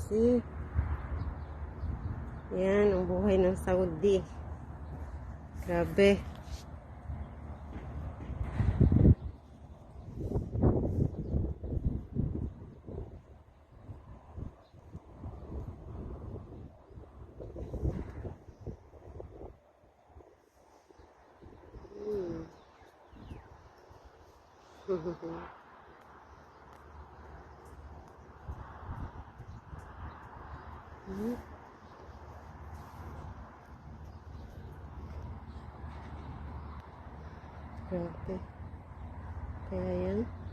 See? Yan, ang buhay ng Saudi. Grabe. Grabe. Kaya yan.